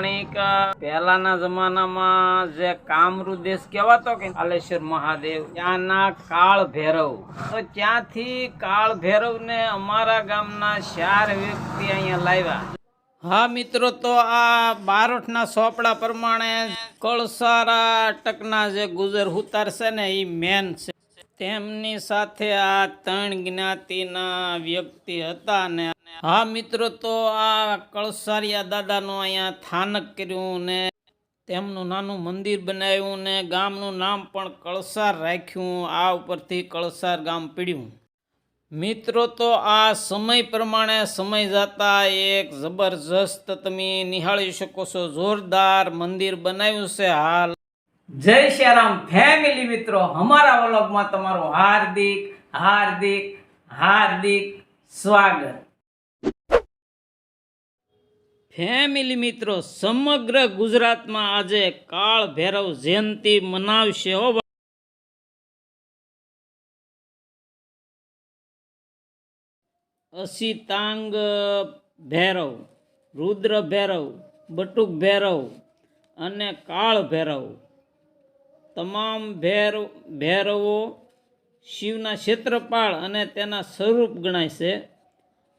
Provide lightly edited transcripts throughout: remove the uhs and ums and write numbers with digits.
પૌરાણિક પહેલાના જમાનામાં જે કામરૂ દેશ કહેવાતો કે હાલેશ્વર મહાદેવ, ત્યાંના કાળ ભૈરવ, તો ત્યાંથી કાળ ભૈરવ ને અમારા ગામના 4 વ્યક્તિ અહીંયા લાવ્યા. હા મિત્રો, તો આ બારોટના સોપડા પ્રમાણે કળસારા અટકના જે ગુજર ઉતાર છે ને એ મેન છે. તેમની સાથે આ 3 જ્ઞાતિના વ્યક્તિ હતા ને હા મિત્રો, તો આ કળસારિયા દાદાનું અહીંયા સ્થાનક કર્યું ને તેમનું નાનું મંદિર બનાવ્યું ને ગામનું નામ પણ કળસાર રાખ્યું. આ ઉપરથી કળસાર ગામ પડ્યું. મિત્રો, તો આ સમય પ્રમાણે સમય જતા એક જબરજસ્ત તમે નિહાળી શકો છો જોરદાર મંદિર બનાવ્યું છે. હાલ જય શ્યારામ ફેમિલી મિત્રો, અમારા વ્લોગમાં તમારું હાર્દિક હાર્દિક હાર્દિક સ્વાગત. ફેમિલી મિત્રો, સમગ્ર ગુજરાતમાં આજે કાળ ભૈરવ જયંતિ મનાવશે હો. અસિતાંગ ભૈરવ, રુદ્ર ભૈરવ, બટુક ભૈરવ અને કાળ ભૈરવ, તમામ ભૈરવો શિવના ક્ષેત્રપાળ અને તેના સ્વરૂપ ગણાય છે.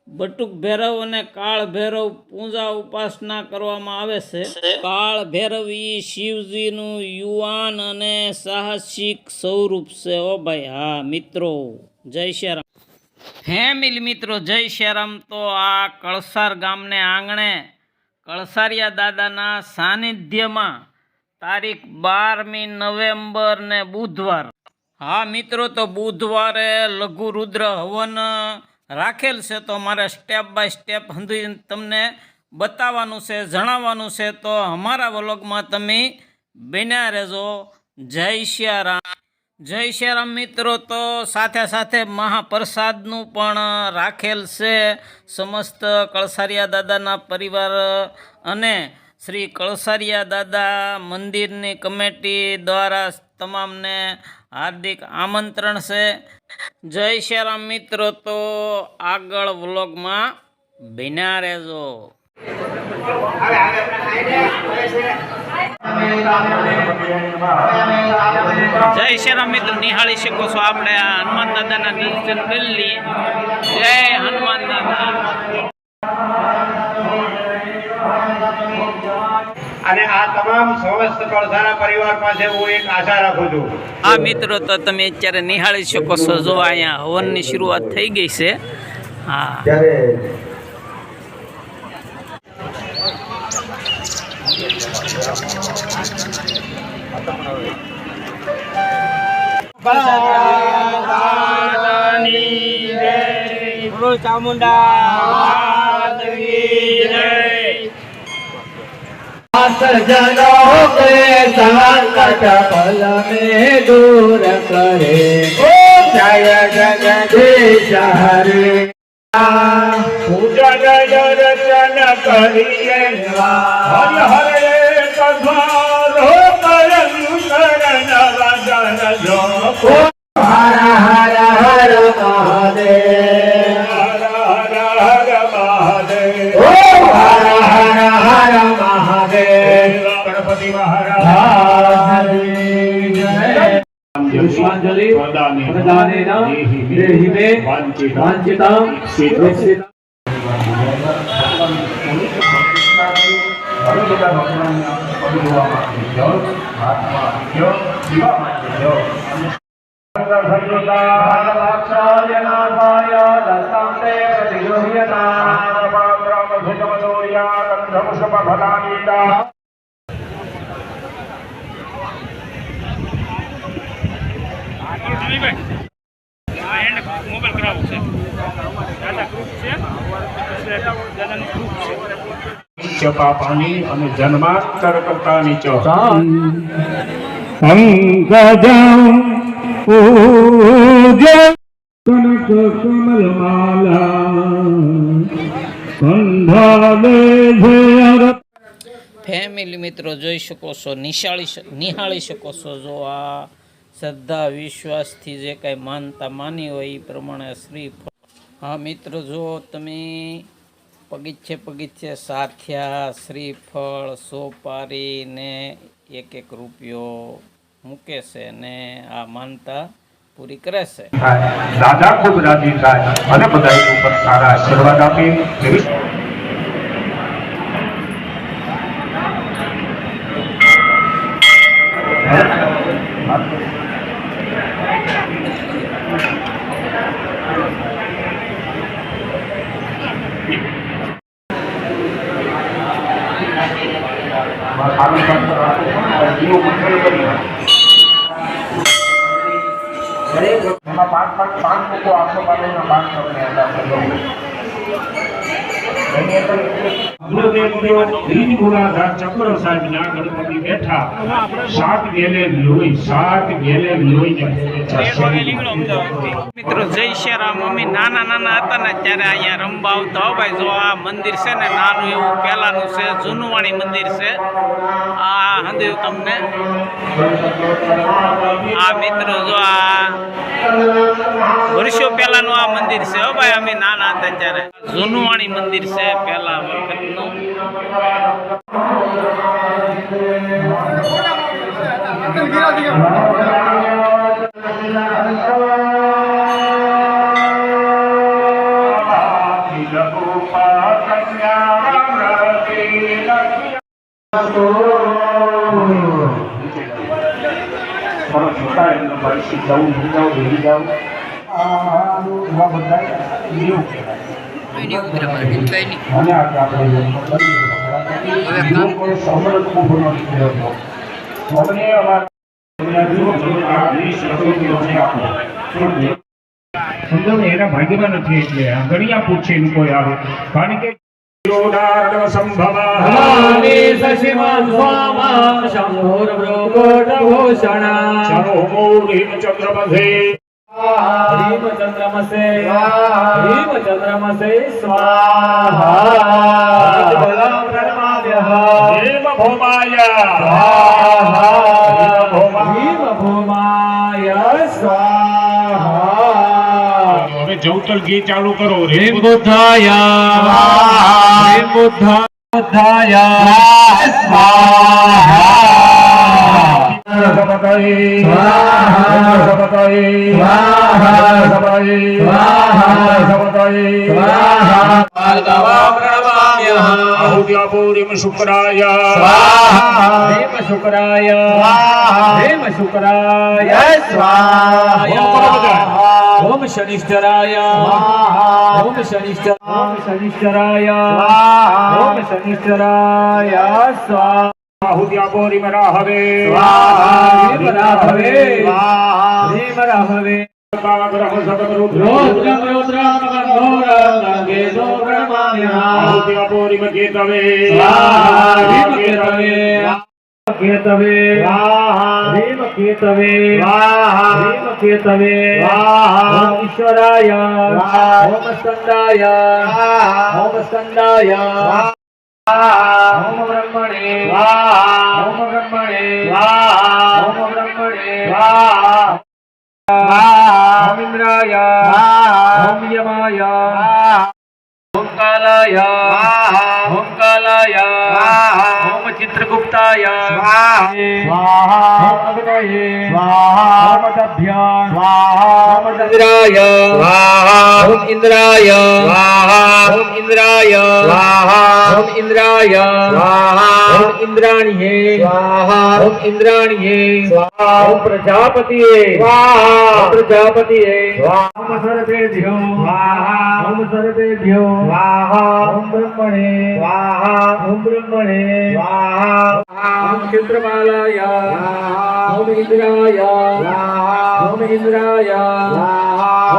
બટુક ભૈરવ અને કાળ ભૈરવ પૂજા ઉપાસના કરવામાં આવે છે. કાળ ભૈરવ ઈ શિવજીનું યુવાન અને સાહસિક સ્વરૂપ છે ઓ ભાઈ. હા મિત્રો, જય શ્યારામ ફેમિલી મિત્રો, જય શ્યારામ. તો આ કળસાર ગામને આંગણે કળસારિયા દાદાના સાનિધ્યમાં તારીખ 12મી નવેમ્બર ને બુધવાર, હા મિત્રો, તો બુધવારે લઘુ રુદ્ર હવન રાખેલ છે. તો મારે સ્ટેપ બાય સ્ટેપ તમને બતાવવાનું છે, જણાવવાનું છે. તો અમારા વ્લોગમાં તમે બન્યા રહેજો. જય શ્યારામ. જય શ્યારામ મિત્રો. તો સાથે સાથે મહાપ્રસાદનું પણ રાખેલ છે. સમસ્ત કળસારિયા દાદાના પરિવાર અને શ્રી કળસારિયા દાદા મંદિરની કમિટી દ્વારા તમામને હાર્દિક આમંત્રણ છે. જય શ્યારામ મિત્રો. તો આગળ વ્લોગમાં બન્યા રહેજો. જય શ્યારામ મિત્રો, નિહાળી શકો છો આપણે આ હનુમાન દાદાના દર્શન કરી લઈએ. જય હનુમાન દાદા. અને આ તમામ સમસ્ત કળસારા પરિવાર પાસે હું એક આશા રાખું છું. આ મિત્રો, તો તમે અત્યારે નિહાળી શકો છો, જો અહીંયા હવનની શરૂઆત થઈ ગઈ છે. હા, जनों के संकट फल में दूर करे, जय जगदीश हरे. पूजन दर्शन करिए हर हरे कथारो करन करण वदन जो. हर हर हर महादेव, हर हर हर महादेव, हर हर हर महादेव. गणपति महाराज पुष्पांजलि प्रदानेन देहि मे वांछितं सिद्धिं. પાણી અને જન્માક્ષર કરતા નીચે ફેમિલી મિત્રો, જોઈ શકો છો, નિહાળી શકો છો. જો આ શ્રદ્ધા વિશ્વાસથી જે કાંઈ માનતા માની હોય એ પ્રમાણે શ્રી. હા મિત્રો, જો તમે પગીચે સાથિયા શ્રીફળ સોપારી ને એક રૂપિયો મૂકે છે ને આ માનતા પૂરી કરે છે. દાદા ખૂબ રાજી થાય અને બધા ઉપર સારા આશીર્વાદ આપે એવી પાંચ લોકો આખો પાડોના 5 તમને ચક્ર સાહેબ ના ગણપતિ બેઠા 7 ગેલે લોહી મિત્રો જય શ્રી રામ. અમે નાના હતા ને ત્યારે અહીંયા રમવા આવતા હો ભાઈ. જો આ મંદિર છે ને નાનું એવું પહેલાનું છે, જૂનવાણી મંદિર છે. આ હંધ્યું તમને આ મિત્રો જો આ વર્ષો પહેલાનું આ મંદિર છે હો ભાઈ. અમે નાના હતા ત્યારે જૂનવાણી મંદિર છે પહેલા વખતનું. એના ભાગ્યમાં નથી એટલે ગણિયા પૂછે લોકો આવે કારણ કે જવતલ ગીત ચાલુ કરો. રે બુદ્ધાયા શુક્રાય ओम शनिश्चराय ओम शनिश्चराय ओम शनिश्चराय स्वाहा आहुति मराहवे मराहवे केतवे ह्रीम केतवे ह्रीम केतवे ओम ईश्वराय ओम स्कंदाय ओम स्कंदाय ओम ब्रह्मणे ओम ब्रह्मणे ओम ब्रह्मणे ओम इंद्राय ओम यमाय ओम कालाय ओम कालाय ओम चित्रगुप्ताय स्वाहा ओम अग्नये स्वाहा ओम दभ्यां स्वाहा ओम इंद्राय स्वाहा ओम इंद्राय स्वाहा ओम इंद्राय स्वाहा ओम इंद्राय स्वाहा ओम इंद्राणिये स्वाहा ओम इंद्राणिये स्वाहा ओम प्रजापतिये स्वाहा ओम प्रजापतिये स्वाहा ओम सर्वेभ्यो स्वाहा ओम सर्वेभ्यो स्वाहा ओम ब्रह्मणे स्वाहा ओम ब्रह्मणे स्वाहा ओम चित्रमालाय ओम इंद्राय ओम इंद्राय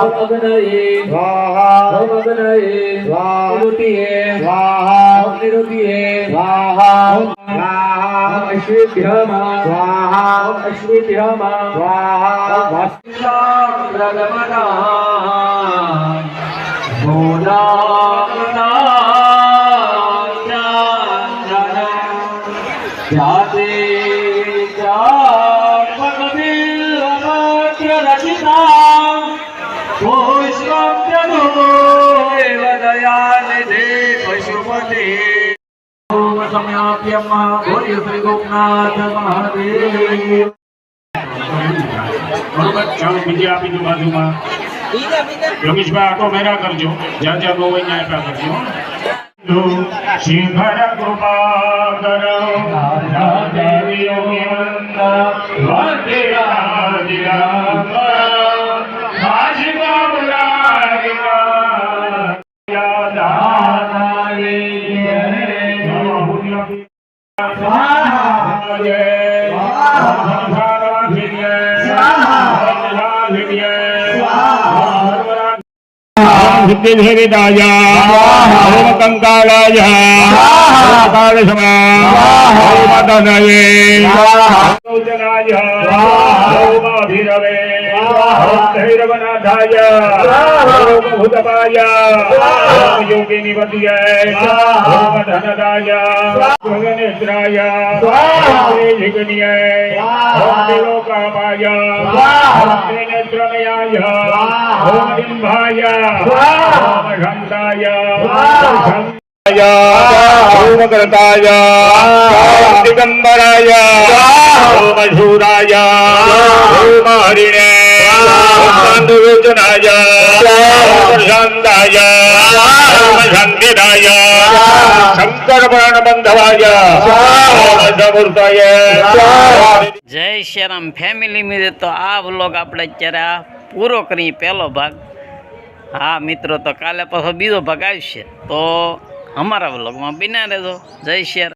ओम अग्नये ओम अग्नये निरुतिये ओम निरुतिये ओम अश्विभ्यम ओम अश्विभ्यम ओम वास्तिलाग्रगमना जाते रचिता पुष्पं दयानिधे पशु ઓમ સમયાપ્યમ બોલ્ય શ્રી ગોપનાથ મહાદેવ. બરોબર, ચાલો બીજી આપી દો બાજુમાં. યોગેશભાઈ આટો મેરા કરજો, જ્યાં જ્યાં બહુ હોય ત્યાં આપ્યા કરજો. શિખર કૃપા કરો દેવી सिद्धिदाय ओम कंकालाय ओम काल ओम दनाय ओजनाय ओम अभिरवे ओम धैर्यवनाथाय ओम भूतपाय ओम योगिनिवतीय ओम धनदाय गगनेत्राय ओम जिगनीय ओम त्रिलोकापाय ओम त्रिनेत्रमयाय ओम बिंभाय ओम घंटाय ओम करताय ओम दिगंबराय ओम शूराय ओम हरिणे ओम पांडुलोचनाय ओम शांताय ओम शांतिदाय शंकर प्राणबंधवाय ओम समूर्ताय. જય શ્રીરામ ફેમિલી મિત્ર, તો આ વ્લોગ આપણે અત્યારે આ પૂરો કરીએ પહેલો ભાગ. હા મિત્રો, તો કાલે પાછો બીજો ભાગ આવશે, તો અમારા વ્લોગમાં બિના રહેજો. જય શ્રી રામ.